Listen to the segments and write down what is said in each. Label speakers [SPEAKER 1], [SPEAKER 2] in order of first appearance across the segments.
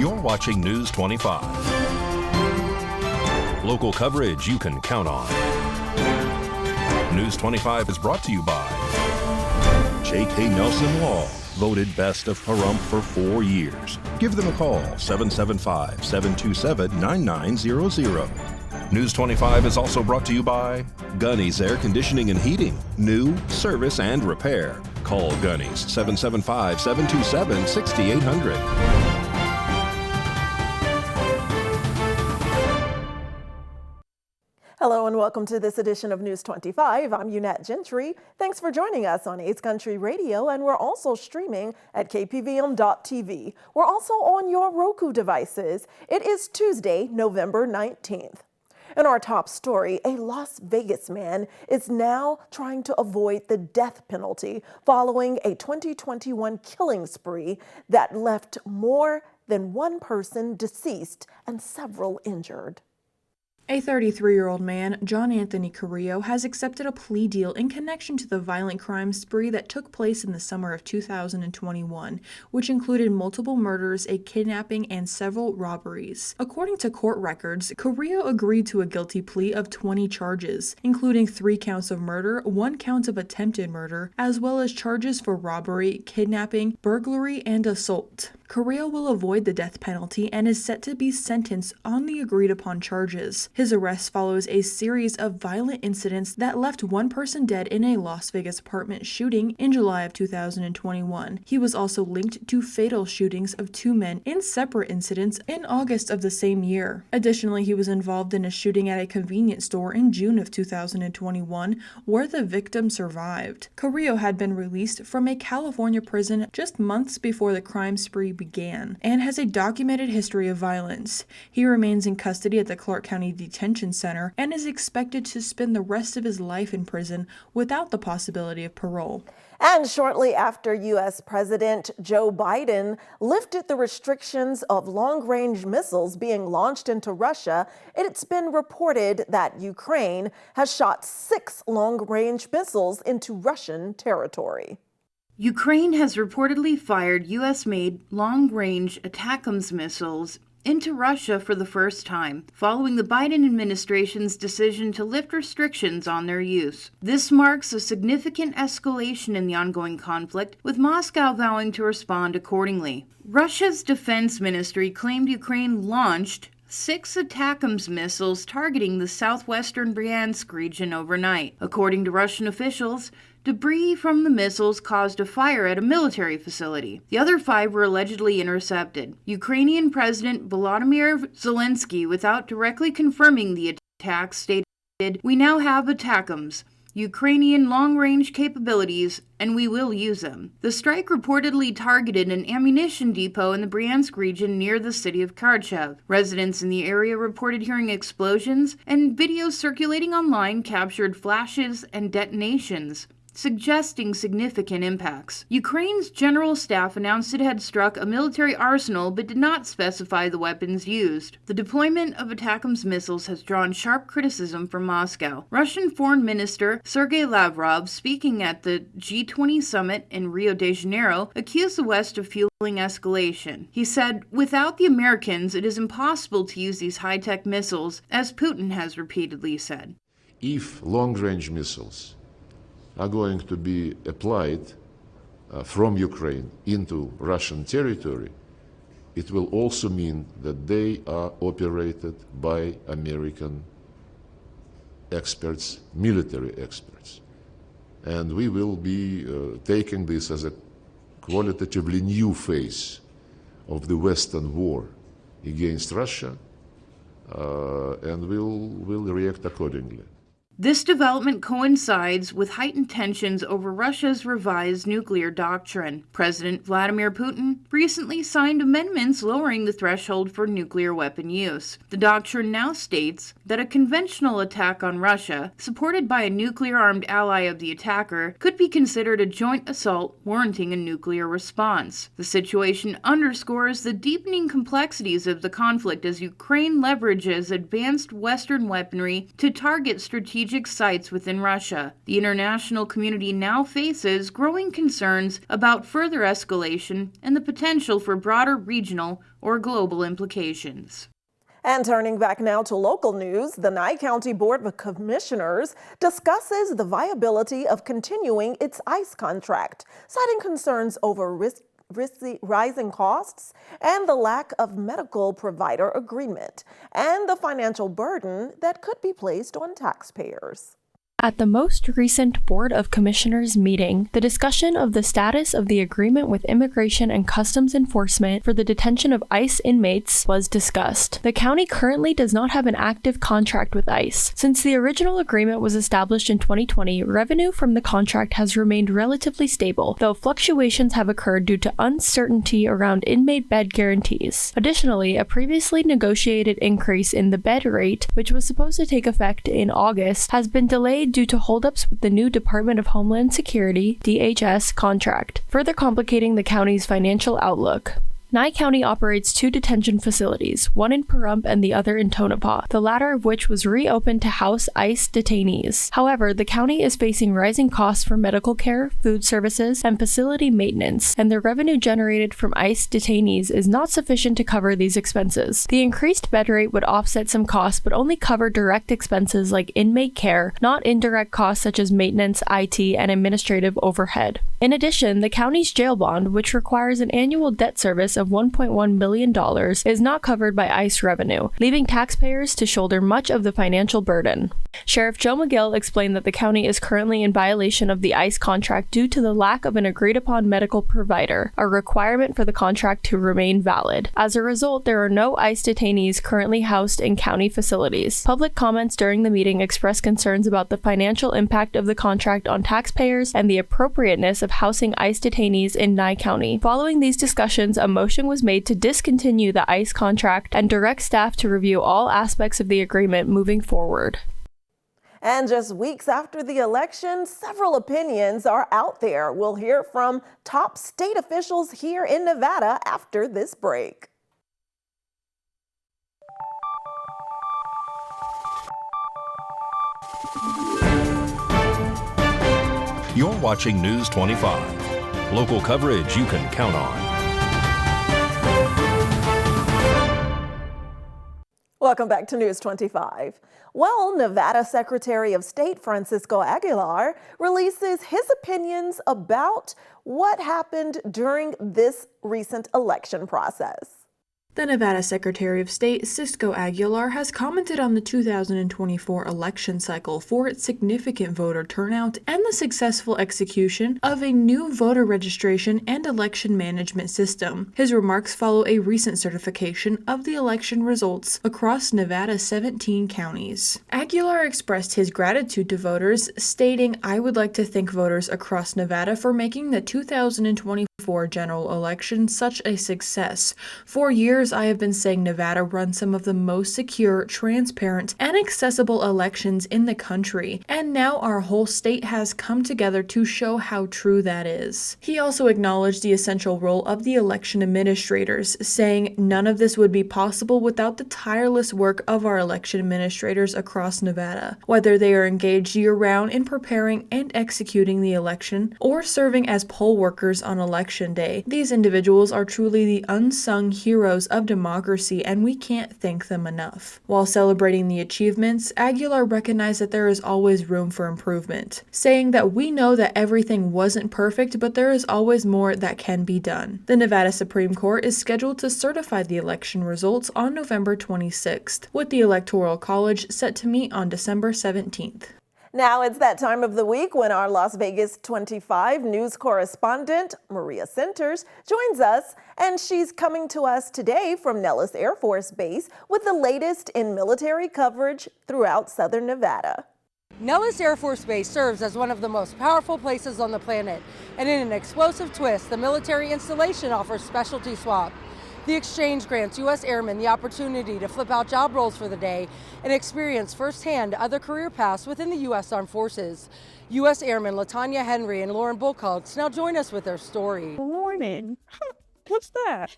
[SPEAKER 1] You're watching News 25. Local coverage you can count on. News 25 is brought to you by J.K. Nelson Law, voted best of Pahrump for 4 years. Give them a call, 775-727-9900. News 25 is also brought to you by Gunny's Air Conditioning and Heating. New, service, and repair. Call Gunny's, 775-727-6800.
[SPEAKER 2] Hello and welcome to this edition of News 25. I'm Unat Gentry. Thanks for joining us on 8th Country Radio, and we're also streaming at KPVM.TV. We're also on your Roku devices. It is Tuesday, November 19th. In our top story, a Las Vegas man is now trying to avoid the death penalty following a 2021 killing spree that left more than one person deceased and several injured.
[SPEAKER 3] A 33-year-old man, John Anthony Carrillo, has accepted a plea deal in connection to the violent crime spree that took place in the summer of 2021, which included multiple murders, a kidnapping, and several robberies. According to court records, Carrillo agreed to a guilty plea of 20 charges, including 3 counts of murder, 1 count of attempted murder, as well as charges for robbery, kidnapping, burglary, and assault. Carrillo will avoid the death penalty and is set to be sentenced on the agreed-upon charges. His arrest follows a series of violent incidents that left one person dead in a Las Vegas apartment shooting in July of 2021. He was also linked to fatal shootings of 2 men in separate incidents in August of the same year. Additionally, he was involved in a shooting at a convenience store in June of 2021, where the victim survived. Carrillo had been released from a California prison just months before the crime spree began, and has a documented history of violence. He remains in custody at the Clark County Detention Center and is expected to spend the rest of his life in prison without the possibility of parole.
[SPEAKER 2] And shortly after U.S. President Joe Biden lifted the restrictions of long-range missiles being launched into Russia, it's been reported that Ukraine has shot 6 long-range missiles into Russian territory.
[SPEAKER 4] Ukraine has reportedly fired U.S.-made long-range ATACMS missiles into Russia for the first time, following the Biden administration's decision to lift restrictions on their use. This marks a significant escalation in the ongoing conflict, with Moscow vowing to respond accordingly. Russia's defense ministry claimed Ukraine launched 6 ATACMS missiles targeting the southwestern Bryansk region overnight. According to Russian officials, debris from the missiles caused a fire at a military facility. The other 5 were allegedly intercepted. Ukrainian President Volodymyr Zelensky, without directly confirming the attack, stated, "We now have ATACMS, Ukrainian long-range capabilities, and we will use them." The strike reportedly targeted an ammunition depot in the Bryansk region near the city of Kharkiv. Residents in the area reported hearing explosions, and videos circulating online captured flashes and detonations, suggesting significant impacts. Ukraine's general staff announced it had struck a military arsenal but did not specify the weapons used. The deployment of ATACMS missiles has drawn sharp criticism from Moscow. Russian Foreign Minister Sergei Lavrov, speaking at the G20 summit in Rio de Janeiro, accused the West of fueling escalation. He said, "Without the Americans, it is impossible to use these high-tech missiles, as Putin has repeatedly said."
[SPEAKER 5] If long-range missiles are going to be applied from Ukraine into Russian territory, it will also mean that they are operated by American experts, military experts. And we will be taking this as a qualitatively new phase of the Western war against Russia, and we'll react accordingly.
[SPEAKER 4] This development coincides with heightened tensions over Russia's revised nuclear doctrine. President Vladimir Putin recently signed amendments lowering the threshold for nuclear weapon use. The doctrine now states that a conventional attack on Russia, supported by a nuclear-armed ally of the attacker, could be considered a joint assault warranting a nuclear response. The situation underscores the deepening complexities of the conflict as Ukraine leverages advanced Western weaponry to target strategic sites within Russia. The international community now faces growing concerns about further escalation and the potential for broader regional or global implications.
[SPEAKER 2] And turning back now to local news, the Nye County Board of Commissioners discusses the viability of continuing its ICE contract, citing concerns over rising costs and the lack of medical provider agreement, and the financial burden that could be placed on taxpayers.
[SPEAKER 6] At the most recent Board of Commissioners meeting, the discussion of the status of the agreement with Immigration and Customs Enforcement for the detention of ICE inmates was discussed. The county currently does not have an active contract with ICE. Since the original agreement was established in 2020, revenue from the contract has remained relatively stable, though fluctuations have occurred due to uncertainty around inmate bed guarantees. Additionally, a previously negotiated increase in the bed rate, which was supposed to take effect in August, has been delayed due to holdups with the new Department of Homeland Security (DHS) contract, further complicating the county's financial outlook. Nye County operates 2 detention facilities, one in Pahrump and the other in Tonopah, the latter of which was reopened to house ICE detainees. However, the county is facing rising costs for medical care, food services, and facility maintenance, and the revenue generated from ICE detainees is not sufficient to cover these expenses. The increased bed rate would offset some costs but only cover direct expenses like inmate care, not indirect costs such as maintenance, IT, and administrative overhead. In addition, the county's jail bond, which requires an annual debt service of $1.1 million, is not covered by ICE revenue, leaving taxpayers to shoulder much of the financial burden. Sheriff Joe McGill explained that the county is currently in violation of the ICE contract due to the lack of an agreed-upon medical provider, a requirement for the contract to remain valid. As a result, there are no ICE detainees currently housed in county facilities. Public comments during the meeting expressed concerns about the financial impact of the contract on taxpayers and the appropriateness of housing ICE detainees in Nye County. Following these discussions, a motion was made to discontinue the ICE contract and direct staff to review all aspects of the agreement moving forward.
[SPEAKER 2] And just weeks after the election, several opinions are out there. We'll hear from top state officials here in Nevada after this break.
[SPEAKER 1] You're watching News 25. Local coverage you can count on.
[SPEAKER 2] Welcome back to News 25. Well, Nevada Secretary of State Francisco Aguilar releases his opinions about what happened during this recent election process.
[SPEAKER 3] The Nevada Secretary of State, Cisco Aguilar, has commented on the 2024 election cycle for its significant voter turnout and the successful execution of a new voter registration and election management system. His remarks follow a recent certification of the election results across Nevada's 17 counties. Aguilar expressed his gratitude to voters, stating, "I would like to thank voters across Nevada for making the 2024 general election such a success. For years, I have been saying Nevada runs some of the most secure, transparent, and accessible elections in the country, and now our whole state has come together to show how true that is." He also acknowledged the essential role of the election administrators, saying, "None of this would be possible without the tireless work of our election administrators across Nevada. Whether they are engaged year-round in preparing and executing the election, or serving as poll workers on election day, these individuals are truly the unsung heroes of democracy, and we can't thank them enough." While celebrating the achievements, Aguilar recognized that there is always room for improvement, saying that "we know that everything wasn't perfect, but there is always more that can be done." The Nevada Supreme Court is scheduled to certify the election results on November 26th, with the Electoral College set to meet on December 17th.
[SPEAKER 2] Now it's that time of the week when our Las Vegas 25 news correspondent, Maria Centers, joins us, and she's coming to us today from Nellis Air Force Base with the latest in military coverage throughout southern Nevada.
[SPEAKER 7] Nellis Air Force Base serves as one of the most powerful places on the planet, and in an explosive twist, the military installation offers specialty swap. The exchange grants U.S. airmen the opportunity to flip out job roles for the day and experience firsthand other career paths within the U.S. Armed Forces. U.S. Airmen LaTanya Henry and Lauren Bullcox now join us with their story.
[SPEAKER 8] Good morning. What's that?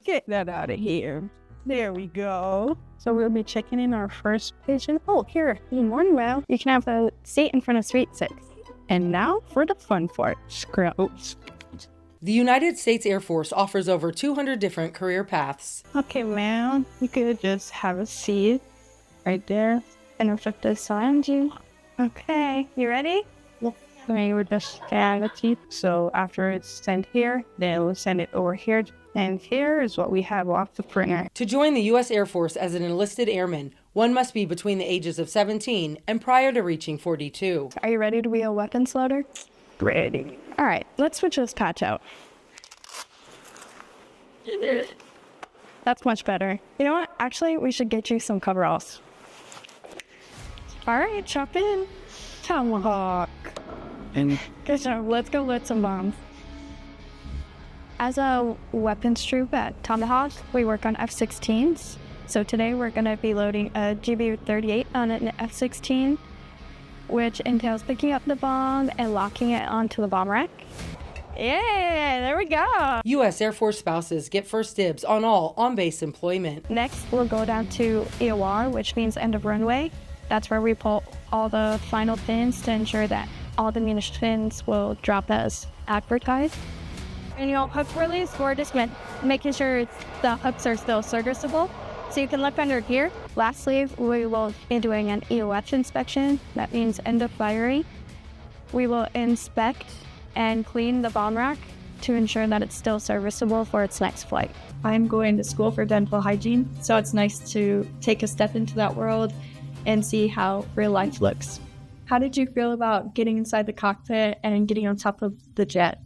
[SPEAKER 8] Get that out of here. There we go. So we'll be checking in our first patient. Oh, here. Good morning, ma'am. You can have a seat in front of Suite 6. And now for the fun part. Oops.
[SPEAKER 7] The United States Air Force offers over 200 different career paths.
[SPEAKER 8] Okay, ma'am. You could just have a seat right there. And I'll flip this around you. Okay, you ready? Yeah. So you would just scan the teeth. So after it's sent here, then we'll send it over here. And here is what we have off the printer.
[SPEAKER 7] To join the U.S. Air Force as an enlisted airman, one must be between the ages of 17 and prior to reaching 42.
[SPEAKER 8] Are you ready to be a weapons loader? Ready. All right, let's switch this patch out. That's much better. You know what? Actually, we should get you some coveralls. All right, jump in. Tomahawk. And good job. Let's go lit some bombs. As a weapons troop at Tomahawk, we work on F-16s. So today we're going to be loading a GB-38 on an F-16, which entails picking up the bomb and locking it onto the bomb rack. Yeah, there we go.
[SPEAKER 7] U.S. Air Force spouses get first dibs on all on-base employment.
[SPEAKER 8] Next, we'll go down to EOR, which means end of runway. That's where we pull all the final pins to ensure that all the munitions will drop as advertised. Annual hook release, we're just making sure the hooks are still serviceable. So you can look under here. Lastly, we will be doing an EOF inspection. That means end of firing. We will inspect and clean the bomb rack to ensure that it's still serviceable for its next flight. I'm going to school for dental hygiene, so it's nice to take a step into that world and see how real life looks. How did you feel about getting inside the cockpit and getting on top of the jet?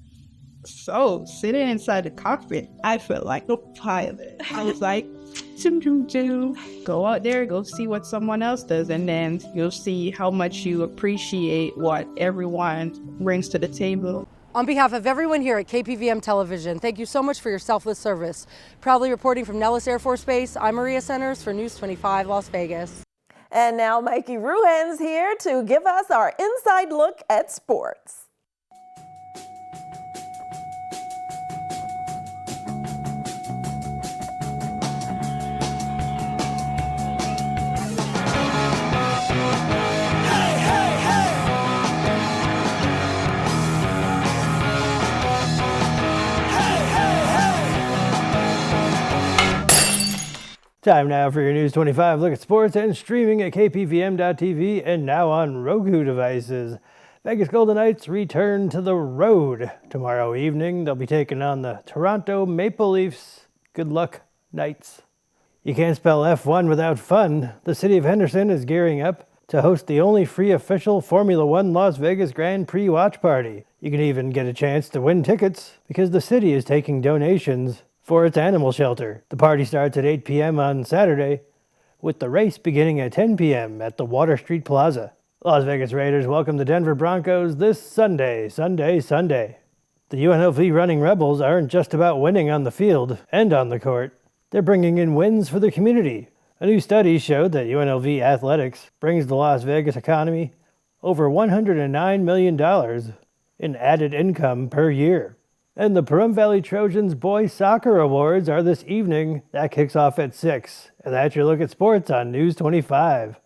[SPEAKER 9] So, sitting inside the cockpit, I felt like a pilot. I was like, go out there, go see what someone else does, and then you'll see how much you appreciate what everyone brings to the table.
[SPEAKER 7] On behalf of everyone here at KPVM Television, thank you so much for your selfless service. Proudly reporting from Nellis Air Force Base, I'm Maria Centers for News 25 Las Vegas.
[SPEAKER 2] And now Mikey Ruhan's here to give us our inside look at sports.
[SPEAKER 10] Time now for your News 25 look at sports and streaming at KPVM.TV and now on Roku devices. Vegas Golden Knights return to the road tomorrow evening. They'll be taking on the Toronto Maple Leafs. Good luck, Knights. You can't spell F1 without fun. The city of Henderson is gearing up to host the only free official Formula One Las Vegas Grand Prix watch party. You can even get a chance to win tickets because the city is taking donations for its animal shelter. The party starts at 8 p.m. on Saturday, with the race beginning at 10 p.m. at the Water Street Plaza. Las Vegas Raiders welcome the Denver Broncos this Sunday. The UNLV Running Rebels aren't just about winning on the field and on the court. They're bringing in wins for the community. A new study showed that UNLV athletics brings the Las Vegas economy over $109 million in added income per year. And the Pahrump Valley Trojans Boys Soccer Awards are this evening. That kicks off at 6. And that's your look at sports on News 25.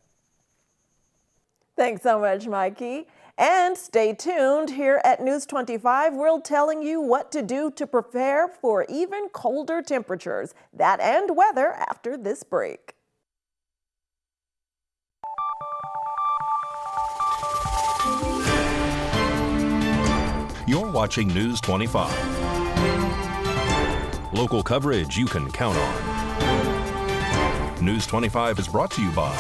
[SPEAKER 2] Thanks so much, Mikey. And stay tuned. Here at News 25, we're telling you what to do to prepare for even colder temperatures. That and weather after this break.
[SPEAKER 1] You're watching News 25. Local coverage you can count on. News 25 is brought to you by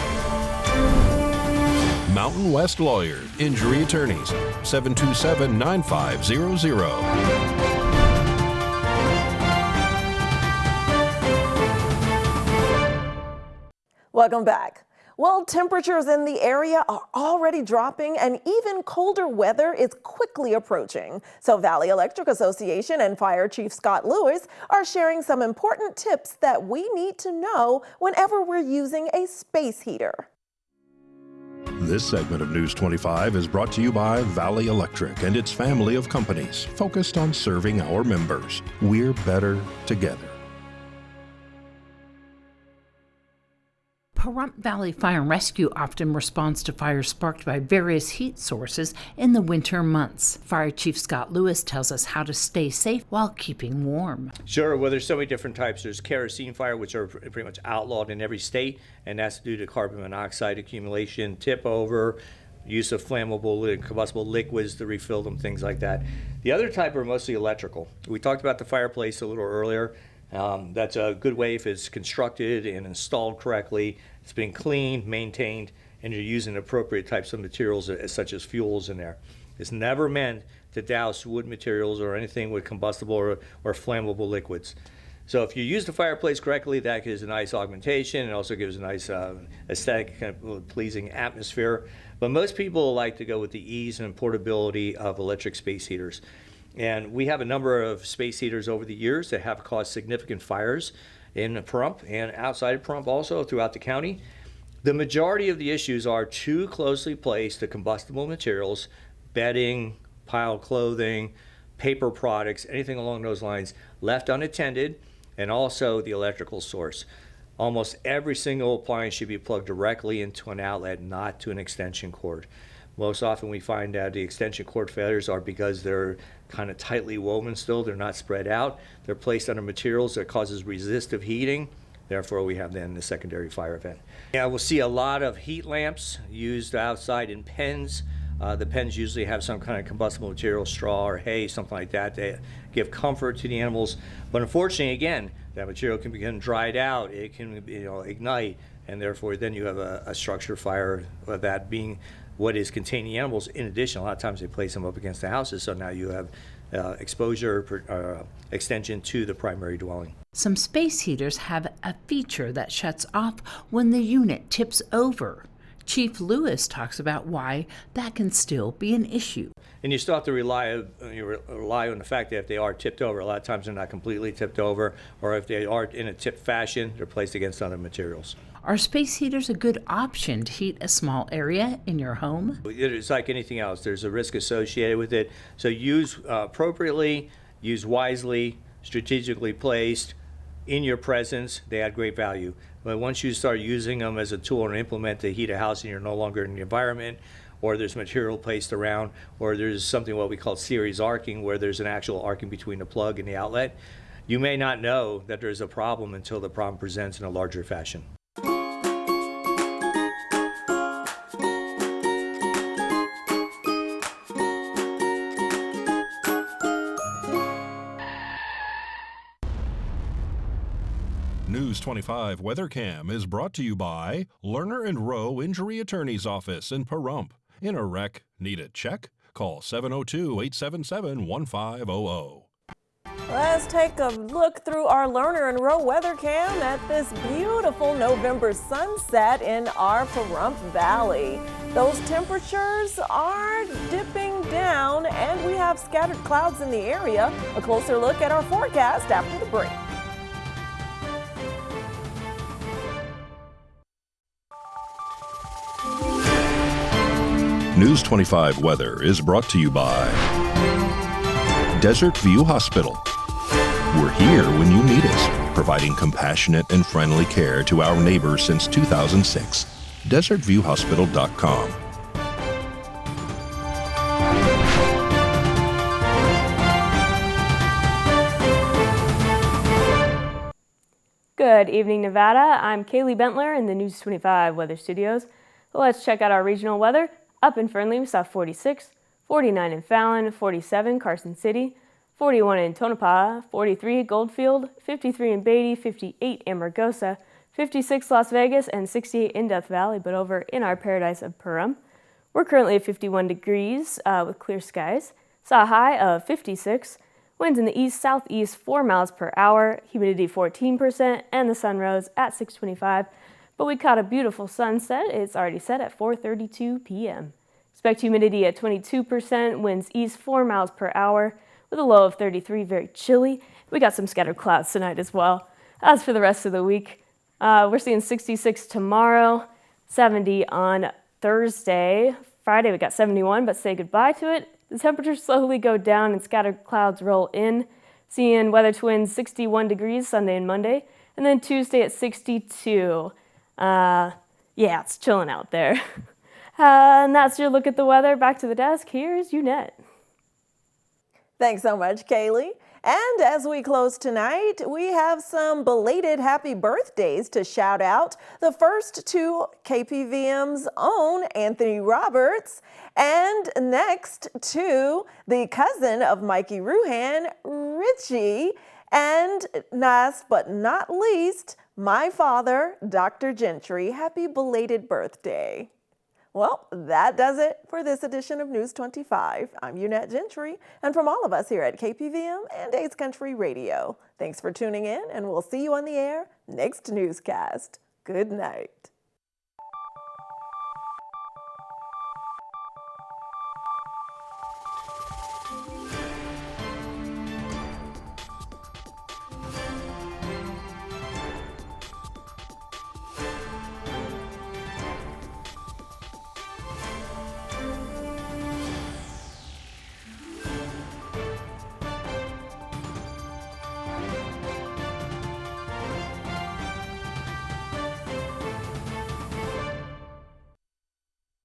[SPEAKER 1] Mountain West Lawyer, Injury Attorneys, 727-9500.
[SPEAKER 2] Welcome back. Well, temperatures in the area are already dropping and even colder weather is quickly approaching. So Valley Electric Association and Fire Chief Scott Lewis are sharing some important tips that we need to know whenever we're using a space heater.
[SPEAKER 1] This segment of News 25 is brought to you by Valley Electric and its family of companies focused on serving our members. We're better together.
[SPEAKER 11] Pahrump Valley Fire and Rescue often responds to fires sparked by various heat sources in the winter months. Fire Chief Scott Lewis tells us how to stay safe while keeping warm.
[SPEAKER 12] Sure, well, there's so many different types. There's kerosene fire, which are pretty much outlawed in every state, and that's due to carbon monoxide accumulation, tip over, use of flammable combustible liquids to refill them, things like that. The other type are mostly electrical. We talked about the fireplace a little earlier. That's a good way if it's constructed and installed correctly, it's been cleaned, maintained, and you're using appropriate types of materials such as fuels in there. It's never meant to douse wood materials or anything with combustible or flammable liquids. So if you use the fireplace correctly, that gives a nice augmentation. It also gives a nice aesthetic, kind of pleasing atmosphere. But most people like to go with the ease and portability of electric space heaters. And we have a number of space heaters over the years that have caused significant fires in Pahrump and outside of Pahrump also throughout the county. The majority of the issues are too closely placed to combustible materials, bedding, piled clothing, paper products, anything along those lines, left unattended, and also the electrical source. Almost every single appliance should be plugged directly into an outlet, not to an extension cord. Most often we find that the extension cord failures are because they're kind of tightly woven still, they're not spread out, they're placed under materials that causes resistive heating, therefore we have then the secondary fire event. Yeah, we'll see a lot of heat lamps used outside in pens. The pens usually have some kind of combustible material, straw or hay, something like that. They give comfort to the animals, but unfortunately, again, that material can become dried out, it can ignite, and therefore then you have a structure fire, that being what is containing animals. In addition, a lot of times they place them up against the houses, so now you have exposure extension to the primary dwelling.
[SPEAKER 11] Some space heaters have a feature that shuts off when the unit tips over. Chief Lewis talks about why that can still be an issue.
[SPEAKER 12] And you still have to rely on the fact that if they are tipped over, a lot of times they're not completely tipped over, or if they are in a tipped fashion, they're placed against other materials.
[SPEAKER 11] Are space heaters a good option to heat a small area in your home?
[SPEAKER 12] It's like anything else. There's a risk associated with it. So use appropriately, use wisely, strategically placed, in your presence. They add great value. But once you start using them as a tool and implement to heat a house and you're no longer in the environment, or there's material placed around, or there's something what we call series arcing, where there's an actual arcing between the plug and the outlet, you may not know that there's a problem until the problem presents in a larger fashion.
[SPEAKER 1] News 25 WeatherCam is brought to you by Lerner and Rowe Injury Attorney's Office in Pahrump. In a wreck, need a check? Call 702-877-1500.
[SPEAKER 2] Let's take a look through our Lerner and Rowe WeatherCam at this beautiful November sunset in our Pahrump Valley. Those temperatures are dipping down and we have scattered clouds in the area. A closer look at our forecast after the break.
[SPEAKER 1] News 25 weather is brought to you by Desert View Hospital. We're here when you need us, providing compassionate and friendly care to our neighbors since 2006. DesertViewHospital.com.
[SPEAKER 13] Good evening, Nevada. I'm Kaylee Bentler in the News 25 Weather Studios. Let's check out our regional weather. Up in Fernley, we saw 46, 49 in Fallon, 47 Carson City, 41 in Tonopah, 43 Goldfield, 53 in Beatty, 58 Amargosa, 56 Las Vegas, and 68 in Death Valley, but over in our paradise of Pahrump. We're currently at 51 degrees with clear skies. Saw a high of 56. Winds in the east-southeast 4 miles per hour, humidity 14%, and the sun rose at 6:25. but we caught a beautiful sunset. It's already set at 4:32 p.m. Expect humidity at 22%, winds east 4 miles per hour with a low of 33, very chilly. We got some scattered clouds tonight as well. As for the rest of the week, we're seeing 66 tomorrow, 70 on Thursday. Friday we got 71, but say goodbye to it. The temperatures slowly go down and scattered clouds roll in. Seeing weather twins 61 degrees Sunday and Monday, and then Tuesday at 62. Yeah, it's chilling out there. And that's your look at the weather. Back to the desk. Here's Unette.
[SPEAKER 2] Thanks so much, Kaylee. And as we close tonight, we have some belated happy birthdays to shout out. The first to KPVM's own Anthony Roberts, and next to the cousin of Mikey Ruhan, Richie, and last but not least, my father, Dr. Gentry. Happy belated birthday. Well, that does it for this edition of News 25. I'm Unette Gentry, and from all of us here at KPVM and 8th Country Radio, thanks for tuning in, and we'll see you on the air next newscast. Good night.